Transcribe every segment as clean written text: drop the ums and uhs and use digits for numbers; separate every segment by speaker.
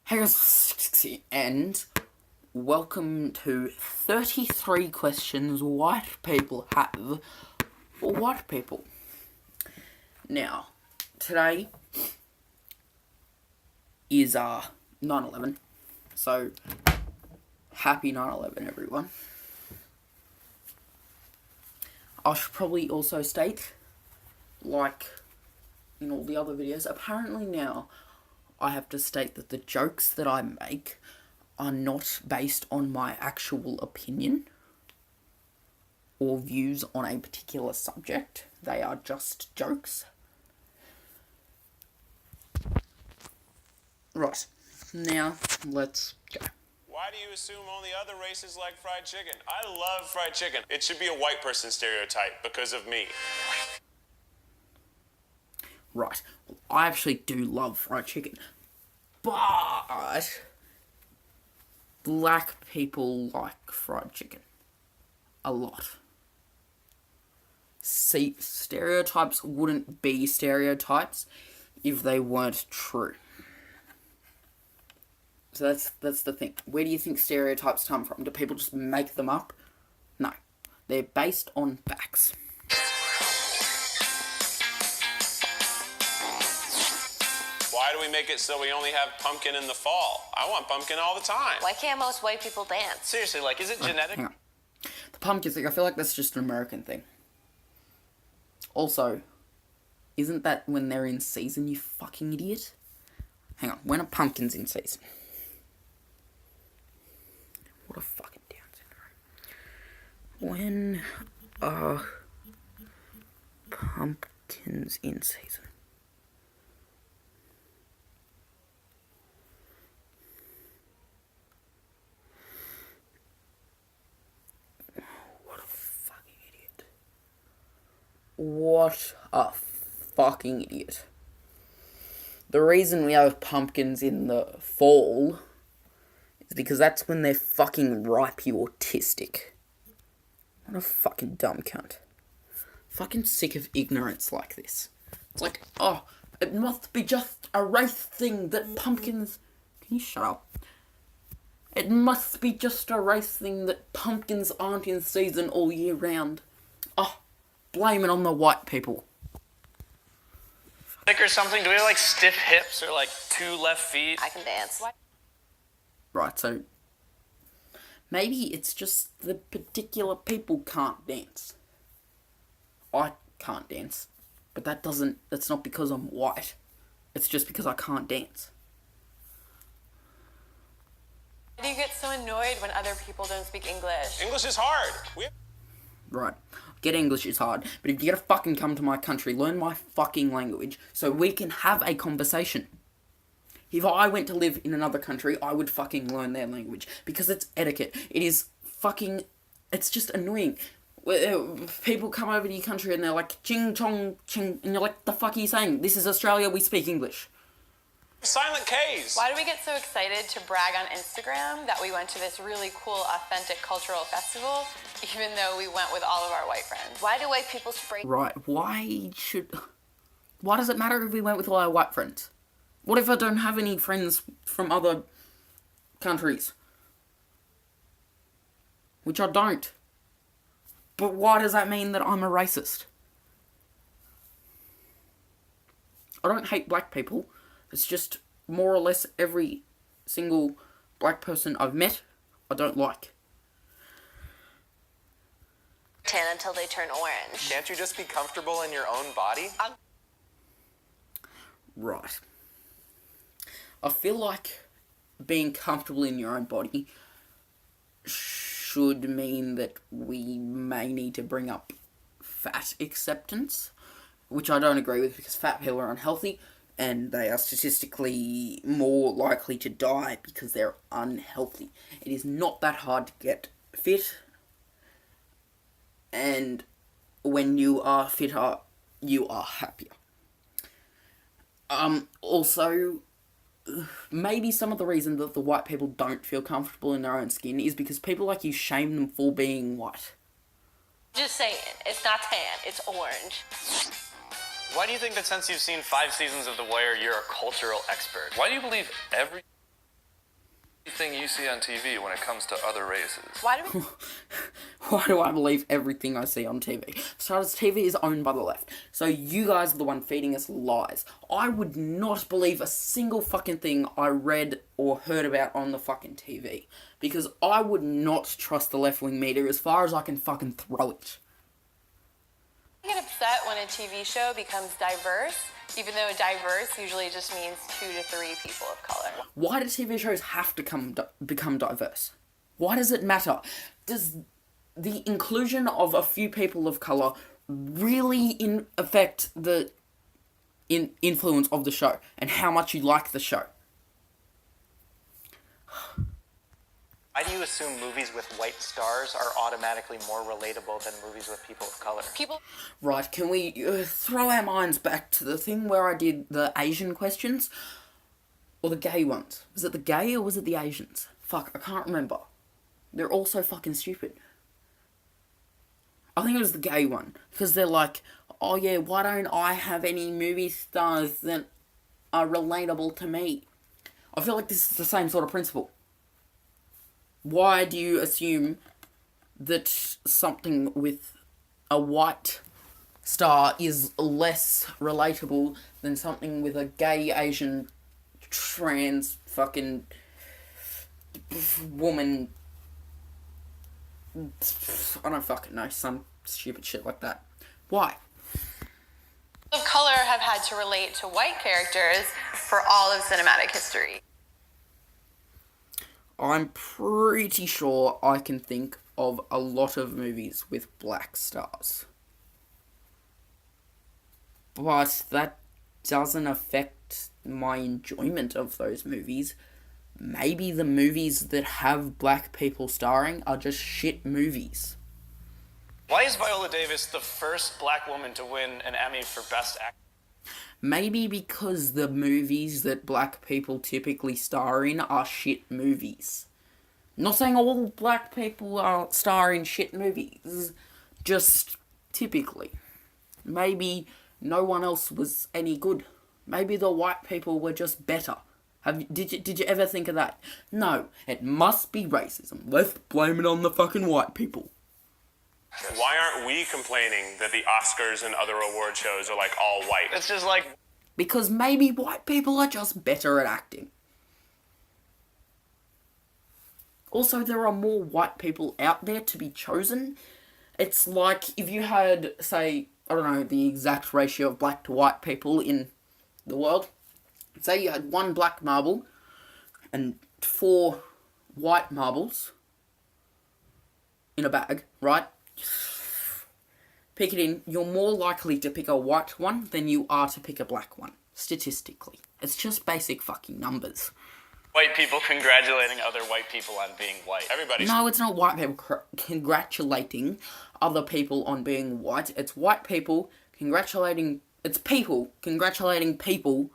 Speaker 1: Hey guys, and welcome to 33 questions white people have for white people. Now, today is 9/11, so happy 9/11 everyone. I should probably also state, like in all the other videos, apparently now I have to state that the jokes that I make are not based on my actual opinion or views on a particular subject. They are just jokes. Right, now let's go.
Speaker 2: Why do you assume only other races like fried chicken? I love fried chicken. It should be a white person stereotype because of me.
Speaker 1: Right, well, I actually do love fried chicken, but black people like fried chicken a lot. See, stereotypes wouldn't be stereotypes if they weren't true. So that's the thing. Where do you think stereotypes come from? Do people just make them up? No. They're based on facts.
Speaker 2: Why do we make it so we only have pumpkin in the fall? I want pumpkin all the time.
Speaker 3: Why can't most white people dance?
Speaker 2: Seriously, like, is it genetic?
Speaker 1: Hang on. The pumpkin thing, I feel like that's just an American thing. Also, isn't that when they're in season, you fucking idiot? Hang on, when are pumpkins in season? What a fucking Down syndrome. When are pumpkins in season? What a fucking idiot. What a fucking idiot. The reason we have pumpkins in the fall is because that's when they're fucking ripe, you autistic. What a fucking dumb cunt. Fucking sick of ignorance like this. It's like, oh, it must be just a race thing that pumpkins... Can you shut up? It must be just a race thing that pumpkins aren't in season all year round. Oh, blame it on the white people.
Speaker 4: Or something? Do we have like stiff hips or like two left feet?
Speaker 3: I can dance.
Speaker 1: Right, so maybe it's just the particular people can't dance. I can't dance, but that's not because I'm white. It's just because I can't dance.
Speaker 5: Why do you get so annoyed when other people don't speak English?
Speaker 2: English is hard.
Speaker 1: Right. Get English is hard, but if you gotta fucking come to my country, learn my fucking language so we can have a conversation. If I went to live in another country, I would fucking learn their language because it's etiquette. It is fucking... It's just annoying. People come over to your country and they're like, ching chong ching, and you're like, the fuck are you saying? This is Australia, we speak English.
Speaker 2: Silent K's.
Speaker 5: Why do we get so excited to brag on Instagram that we went to this really cool, authentic cultural festival, even though we went with all of our white friends?
Speaker 3: Why do white people spray?
Speaker 1: Right, why does it matter if we went with all our white friends? What if I don't have any friends from other countries? Which I don't. But why does that mean that I'm a racist? I don't hate black people. It's just more or less every single black person I've met, I don't like.
Speaker 3: Tan until they turn orange.
Speaker 4: Can't you just be comfortable in your own body?
Speaker 1: Right. I feel like being comfortable in your own body should mean that we may need to bring up fat acceptance, which I don't agree with because fat people are unhealthy and they are statistically more likely to die because they're unhealthy. It is not that hard to get fit, and when you are fitter, you are happier. Also, maybe some of the reason that the white people don't feel comfortable in their own skin is because people like you shame them for being white.
Speaker 3: Just saying, it's not tan, it's orange.
Speaker 4: Why do you think that since you've seen 5 seasons of The Wire, you're a cultural expert? Why do you believe every... Thing you see on TV when it comes to other races.
Speaker 5: Why do we
Speaker 1: Why do I believe everything I see on TV? Starters, TV is owned by the left. So you guys are the one feeding us lies. I would not believe a single fucking thing I read or heard about on the fucking TV. Because I would not trust the left-wing media as far as I can fucking throw it.
Speaker 5: get upset when a TV show becomes diverse, even though diverse usually just means 2 to 3 people of color?
Speaker 1: Why do TV shows have to become diverse? Why does it matter? Does the inclusion of a few people of colour really affect the influence of the show and how much you like the show?
Speaker 6: Why do you assume movies with white stars are automatically more relatable than movies with people of color?
Speaker 1: Right, can we throw our minds back to the thing where I did the Asian questions? Or the gay ones? Was it the gay or was it the Asians? Fuck, I can't remember. They're all so fucking stupid. I think it was the gay one. Because they're like, oh yeah, why don't I have any movie stars that are relatable to me? I feel like this is the same sort of principle. Why do you assume that something with a white star is less relatable than something with a gay, Asian, trans, fucking woman? I don't fucking know, some stupid shit like that. Why?
Speaker 5: People of color have had to relate to white characters for all of cinematic history.
Speaker 1: I'm pretty sure I can think of a lot of movies with black stars. But that doesn't affect my enjoyment of those movies. Maybe the movies that have black people starring are just shit movies.
Speaker 4: Why is Viola Davis the first black woman to win an Emmy for Best Actress?
Speaker 1: Maybe because the movies that black people typically star in are shit movies. I'm not saying all black people are star in shit movies, just typically. Maybe no one else was any good. Maybe the white people were just better. Did you ever think of that? No, it must be racism. Let's blame it on the fucking white people.
Speaker 2: Why aren't we complaining that the Oscars and other award shows are like all white?
Speaker 4: It's just like,
Speaker 1: Because maybe white people are just better at acting. Also, there are more white people out there to be chosen. It's like if you had, say, I don't know, the exact ratio of black to white people in the world. Say you had 1 black marble and 4 white marbles in a bag, right? Pick it in. You're more likely to pick a white one than you are to pick a black one, statistically. It's just basic fucking numbers.
Speaker 4: white people congratulating other white people on being white.
Speaker 2: Everybody's
Speaker 1: No, it's not white people congratulating other people on being white. It's white people congratulating... It's people congratulating people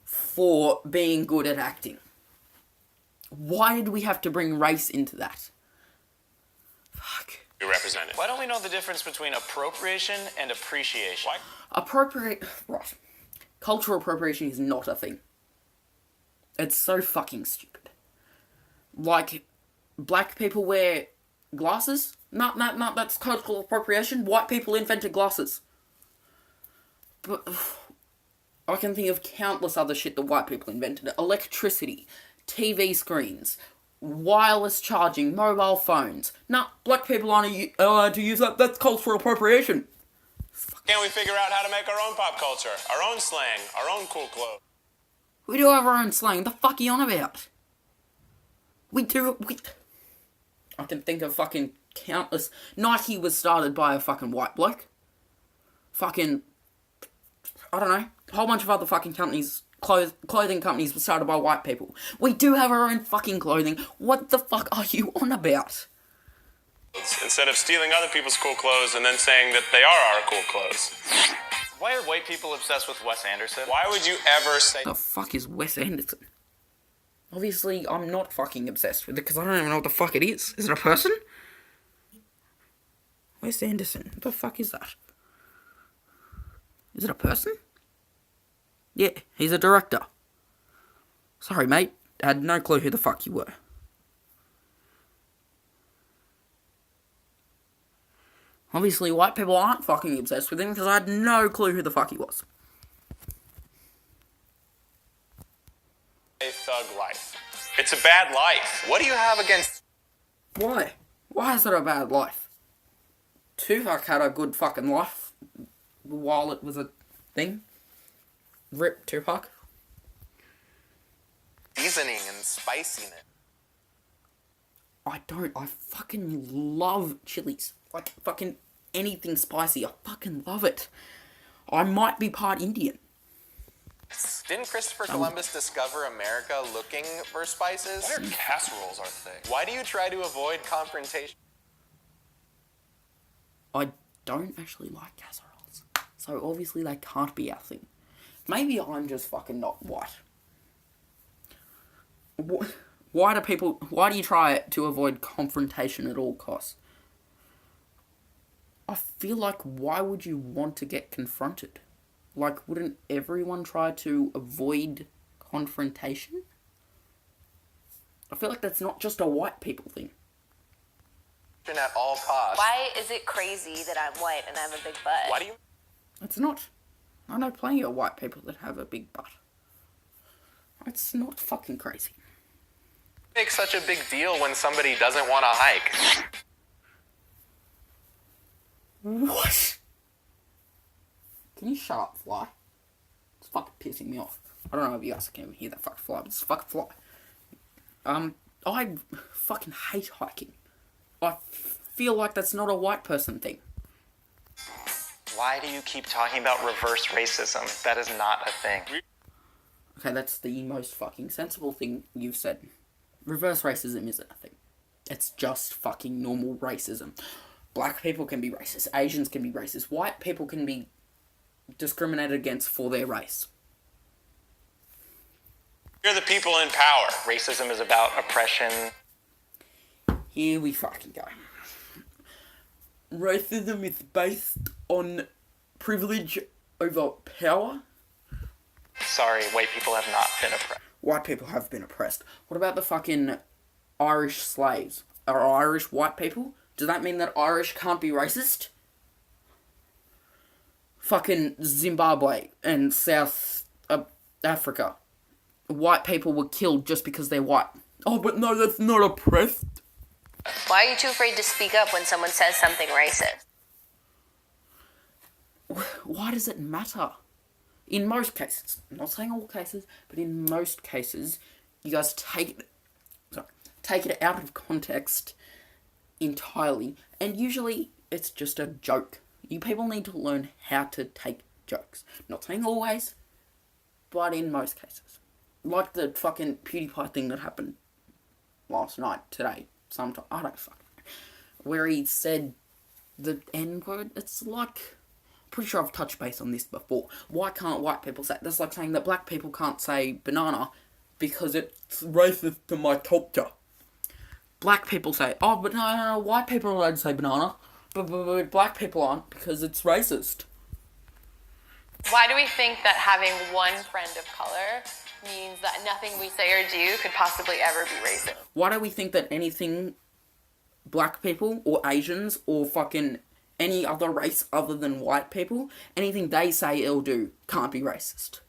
Speaker 1: for being good at acting. Why did we have to bring race into that? Fuck.
Speaker 2: represented.
Speaker 4: Why don't we know the difference between appropriation and appreciation?
Speaker 2: Why?
Speaker 1: Right. Cultural appropriation is not a thing. It's so fucking stupid. Like, black people wear glasses? No, that's cultural appropriation. White people invented glasses. But I can think of countless other shit that white people invented. Electricity, TV screens, wireless charging, mobile phones. Nah, black people aren't allowed to use that. That's cultural appropriation.
Speaker 2: Can't we figure out how to make our own pop culture, our own slang, our own cool clothes?
Speaker 1: We do have our own slang. The fuck are you on about? We I can think of fucking countless... Nike was started by a fucking white bloke. Fucking... I don't know. A whole bunch of other fucking companies... Clothing companies were started by white people. We do have our own fucking clothing. What the fuck are you on about?
Speaker 2: Instead of stealing other people's cool clothes and then saying that they are our cool clothes.
Speaker 4: Why are white people obsessed with Wes Anderson?
Speaker 2: Why would you ever say...
Speaker 1: The fuck is Wes Anderson? Obviously, I'm not fucking obsessed with it because I don't even know what the fuck it is. Is it a person? Wes Anderson. What the fuck is that? Is it a person? Yeah, he's a director. Sorry, mate. I had no clue who the fuck you were. Obviously, white people aren't fucking obsessed with him because I had no clue who the fuck he was.
Speaker 2: A thug life. It's a bad life. What do you have against...
Speaker 1: Why? Why is it a bad life? Tupac had a good fucking life while it was a thing. Rip Tupac.
Speaker 7: Seasoning and spiciness.
Speaker 1: I don't. I fucking love chilies. Like, fucking anything spicy. I fucking love it. I might be part Indian.
Speaker 7: Didn't Christopher Columbus discover America looking for spices?
Speaker 2: Why are casseroles our thing?
Speaker 7: Why do you try to avoid confrontation?
Speaker 1: I don't actually like casseroles. So obviously they can't be our thing. Maybe I'm just fucking not white. Why do you try to avoid confrontation at all costs? I feel like, why would you want to get confronted? Like, wouldn't everyone try to avoid confrontation? I feel like that's not just a white people thing.
Speaker 7: At all costs.
Speaker 3: Why is it crazy that I'm white and I have a big butt?
Speaker 7: Why do you
Speaker 1: It's not. I know plenty of white people that have a big butt. It's not fucking crazy.
Speaker 7: make such a big deal when somebody doesn't want to hike?
Speaker 1: What? Can you shut up, fly? It's fucking pissing me off. I don't know if you guys can even hear that fucking fly, but it's a fucking fly. I fucking hate hiking. I feel like that's not a white person thing.
Speaker 6: Why do you keep talking about reverse racism? That is not a thing.
Speaker 1: Okay, that's the most fucking sensible thing you've said. Reverse racism isn't a thing. It's just fucking normal racism. Black people can be racist. Asians can be racist. White people can be discriminated against for their race.
Speaker 2: You're the people in power.
Speaker 6: Racism is about oppression.
Speaker 1: Here we fucking go. Racism is based on privilege over power.
Speaker 6: Sorry, white people have not been oppressed.
Speaker 1: White people have been oppressed. What about the fucking Irish slaves? Are Irish white people? Does that mean that Irish can't be racist? Fucking Zimbabwe and South Africa. White people were killed just because they're white. Oh, but no, that's not oppressed.
Speaker 3: Why are you too afraid to speak up when someone says something racist?
Speaker 1: Why does it matter? In most cases, I'm not saying all cases, but in most cases, you guys take it out of context entirely, and usually it's just a joke. You people need to learn how to take jokes. Not saying always, but in most cases. Like the fucking PewDiePie thing that happened last night, today, sometime, I don't fucking know, where he said the N-word. It's like, pretty sure I've touched base on this before. Why can't white people say, that's like saying that black people can't say banana because it's racist to my culture. Black people say, oh, but no, white people are allowed to say banana, but black people aren't because it's racist.
Speaker 5: Why do we think that having one friend of color means that nothing we say or do could possibly ever be racist?
Speaker 1: Why do we think that anything black people or Asians or fucking any other race other than white people, anything they say or do can't be racist?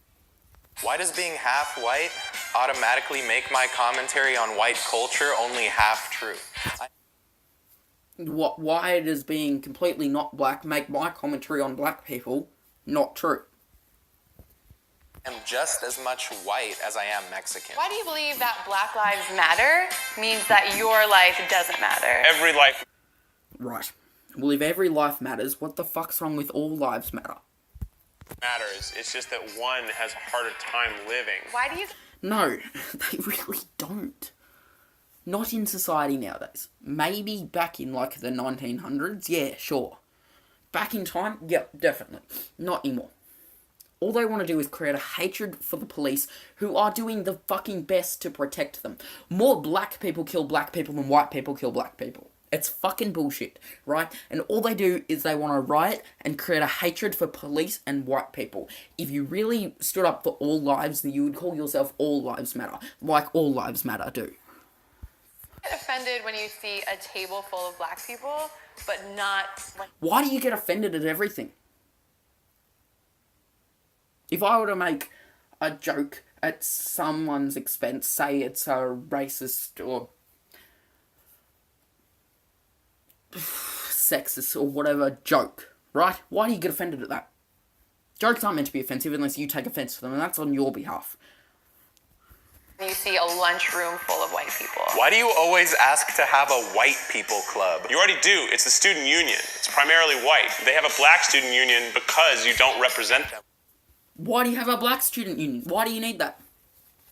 Speaker 7: Why does being half white automatically make my commentary on white culture only half true?
Speaker 1: Why does being completely not black make my commentary on black people not true?
Speaker 7: I'm just as much white as I am Mexican.
Speaker 5: Why do you believe that Black Lives Matter means that your life doesn't matter?
Speaker 2: Every life
Speaker 1: Right. Well, if every life matters, what the fuck's wrong with all lives matter?
Speaker 2: matters. It's just that one has a harder time living.
Speaker 5: Why do you...
Speaker 1: No, they really don't. Not in society nowadays. Maybe back in, like, the 1900s, yeah, sure. Back in time, yeah, definitely. Not anymore. All they want to do is create a hatred for the police, who are doing the fucking best to protect them. More black people kill black people than white people kill black people. It's fucking bullshit, right? And all they do is they want to riot and create a hatred for police and white people. If you really stood up for all lives, then you would call yourself All Lives Matter, like All Lives Matter do.
Speaker 5: offended when you see a table full of black people, but not like
Speaker 1: Why do you get offended at everything? If I were to make a joke at someone's expense, say it's a racist or sexist or whatever joke, right? Why do you get offended at that? Jokes aren't meant to be offensive unless you take offense to them, and that's on your behalf.
Speaker 5: you see a lunchroom full of white people.
Speaker 7: Why do you always ask to have a white people club?
Speaker 2: You already do. It's a student union. It's primarily white. They have a black student union because you don't represent them.
Speaker 1: Why do you have a black student union? Why do you need that?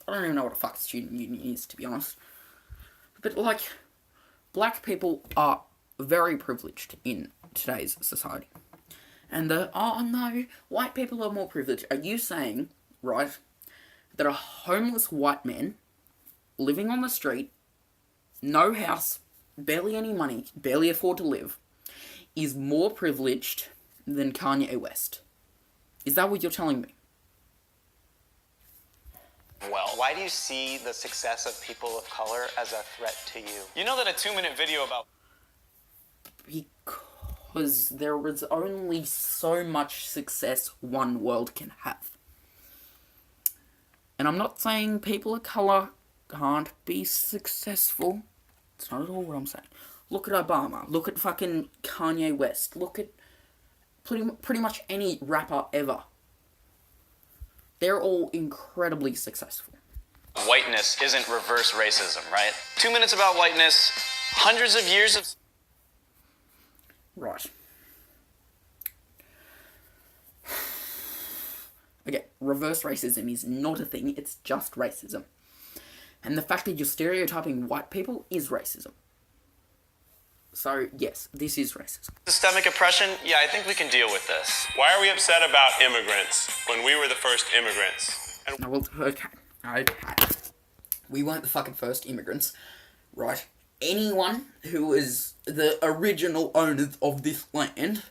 Speaker 1: I don't even know what a fuck student union is, to be honest. But, like, black people are very privileged in today's society. And oh no, white people are more privileged. Are you saying, right, that a homeless white man living on the street, no house, barely any money, barely afford to live, is more privileged than Kanye West? Is that what you're telling me?
Speaker 6: Well, why do you see the success of people of color as a threat to you?
Speaker 4: You know that a 2-minute video about
Speaker 1: Because there is only so much success one world can have. And I'm not saying people of colour can't be successful. It's not at all what I'm saying. Look at Obama. Look at fucking Kanye West. Look at pretty much any rapper ever. They're all incredibly successful.
Speaker 4: whiteness isn't reverse racism, right? 2 minutes about whiteness, hundreds of years of...
Speaker 1: Right. Okay, reverse racism is not a thing, it's just racism. And the fact that you're stereotyping white people is racism. So, yes, this is racism.
Speaker 4: Systemic oppression, yeah, I think we can deal with this.
Speaker 2: Why are we upset about immigrants when we were the first immigrants? And
Speaker 1: No, well, okay. We weren't the fucking first immigrants, right? Anyone who was the original owners of this land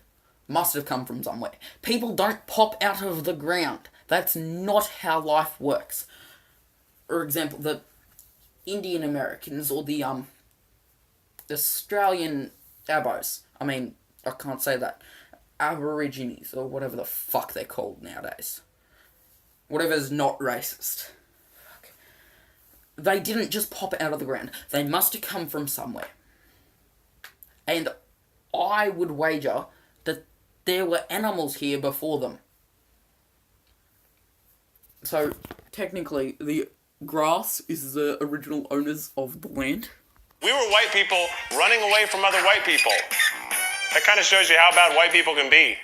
Speaker 1: must have come from somewhere. People don't pop out of the ground. That's not how life works. For example, the Indian Americans or the Australian Abos. I mean, I can't say that. Aborigines or whatever the fuck they're called nowadays. Whatever's not racist. Fuck. They didn't just pop out of the ground. They must have come from somewhere. And I would wager that there were animals here before them. So, technically, the grass is the original owners of the land.
Speaker 2: we were white people running away from other white people. That kind of shows you how bad white people can be.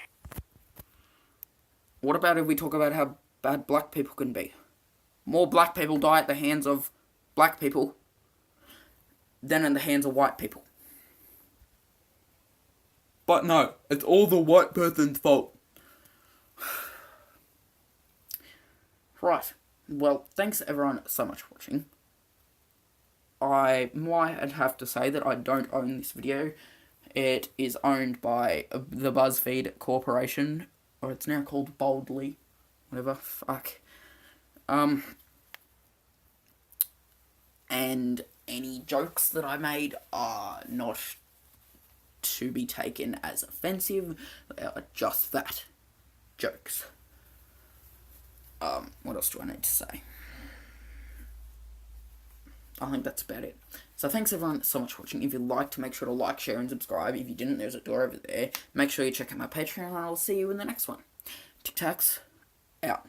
Speaker 1: What about if we talk about how bad black people can be? More black people die at the hands of black people than in the hands of white people. But no, it's all the white person's fault. Right. Well, thanks everyone so much for watching. I might have to say that I don't own this video. It is owned by the BuzzFeed Corporation, or it's now called Boldly. Whatever, fuck. And any jokes that I made are not to be taken as offensive. They are just that. Jokes. What else do I need to say? I think that's about it. So thanks everyone so much for watching. If you liked, make sure to like, share, and subscribe. If you didn't, there's a door over there. Make sure you check out my Patreon, and I'll see you in the next one. Tic Tacs, out.